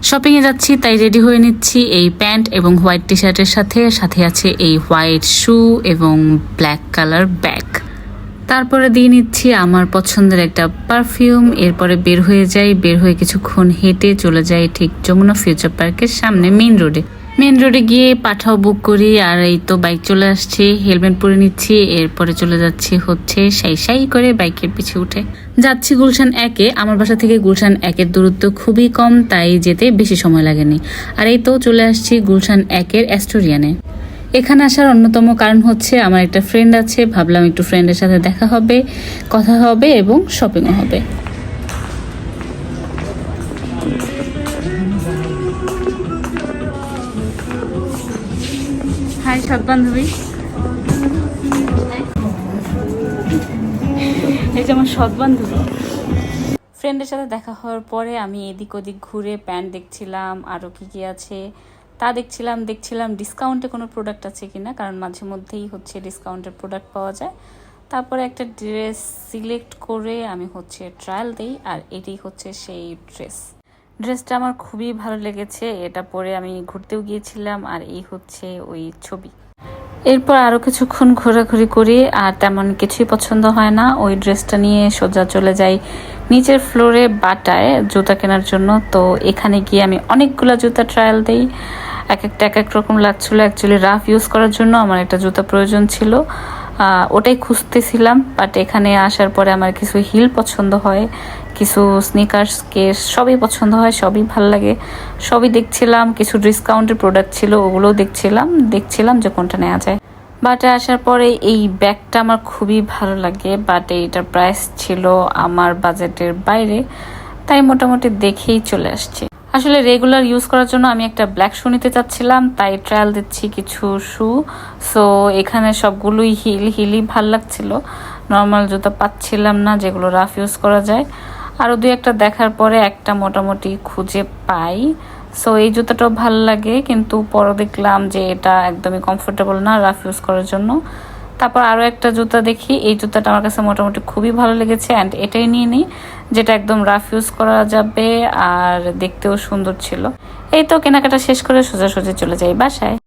শপিংয়ে যাচ্ছি তাই রেডি হয়ে নিচ্ছি এই প্যান্ট এবং হোয়াইট টি শার্টের সাথে সাথে আছে এই হোয়াইট শু এবং ব্ল্যাক কালার ব্যাগ। তারপরে দিয়ে নিচ্ছি আমার পছন্দের একটা পারফিউম। এরপরে বের হয়ে যাই, বের হয়ে কিছুক্ষণ হেঁটে চলে যাই ঠিক যমুনা ফিউচার পার্কের সামনে মেন রোডে গিয়ে পাঠাও বুক করি। আর এই তো বাইক চলে আসছে, হেলমেট পরে নিচ্ছি। এরপরে চলে যাচ্ছি হচ্ছে সাই করে বাইকের পিছে উঠে যাচ্ছি গুলশান 1-এ। আমার বাসা থেকে গুলশান 1-এর দূরত্ব খুবই কম, তাই যেতে বেশি সময় লাগেনি। আর এই তো চলে আসছি গুলশান 1-এর অ্যাস্টোরিয়ানে। এখানে আসার অন্যতম কারণ হচ্ছে আমার একটা ফ্রেন্ড আছে, ভাবলাম একটু ফ্রেন্ডের সাথে দেখা হবে, কথা হবে এবং শপিংও হবে। হাই সৎ বান্ধবী, এই যে আমার সৎ বান্ধবী। ফ্রেন্ডের সাথে দেখা হওয়ার পরে আমি এদিক ওদিক ঘুরে প্যান্ট দেখছিলাম, আরও কি আছে তা দেখছিলাম ডিসকাউন্টে কোনো প্রোডাক্ট আছে কিনা, কারণ মাঝে মধ্যেই হচ্ছে ডিসকাউন্টের প্রোডাক্ট পাওয়া যায়। তারপরে একটা ড্রেস সিলেক্ট করে আমি হচ্ছে ট্রায়াল দিই, আর এটাই হচ্ছে সেই ড্রেসটা আমার খুবই ভালো লেগেছে। এটা পরে আমি ঘুরতেও গিয়েছিলাম, আর এই হচ্ছে ওই ছবি। এরপর আরও কিছুক্ষণ ঘোরাঘুরি করি, আর তেমন কিছুই পছন্দ হয় না। ওই ড্রেসটা নিয়ে সোজা চলে যাই নিচের ফ্লোরে বাটায় জুতা কেনার জন্য। তো এখানে গিয়ে আমি অনেকগুলো জুতা ট্রায়াল দিই, এক এক রকম লাগছিল। অ্যাকচুয়ালি রাফ ইউজ করার জন্য আমার একটা জুতা প্রয়োজন ছিল, ওটাই খুঁজতেছিলাম। বাট এখানে আসার পরে আমার কিছু হিল পছন্দ হয়, কিছু স্নিকার্স কেস সবই পছন্দ হয়, সবই ভালো লাগে, সবই দেখছিলাম। কিছু ডিসকাউন্টের প্রোডাক্ট ছিল, ওগুলোও দেখছিলাম যে কোনটা নেওয়া যায়। বাটে আসার পরে এই ব্যাগটা আমার খুবই ভালো লাগে, বাট এইটার প্রাইস ছিল আমার বাজেটের বাইরে, তাই মোটামুটি দেখেই চলে আসছে। আসলে রেগুলার ইউজ করার জন্য আমি একটা ব্ল্যাক শু নিতে চাচ্ছিলাম, তাই ট্রায়াল দিচ্ছি কিছু শু। সো এখানে সবগুলোই হিলই ভাল লাগছিল, নর্মাল জুতা পাচ্ছিলাম না যেগুলো রাফ ইউজ করা যায়। আরও দুই একটা দেখার পরে একটা মোটামুটি খুঁজে পাই। সো এই জুতাটাও ভাল লাগে, কিন্তু পরে দেখলাম যে এটা একদমই কমফোর্টেবল না রাফ ইউজ করার জন্য। তারপর আরও একটা জুতা দেখি, এই জুতাটা আমার কাছে মোটামুটি খুবই ভালো লেগেছে, অ্যান্ড এটাই নিয়ে নিই, যেটা একদম রাফ ইউজ করা যাবে আর দেখতেও সুন্দর ছিল। এই তো কেনাকাটা শেষ করে সোজাসুজি চলে যাই বাসায়।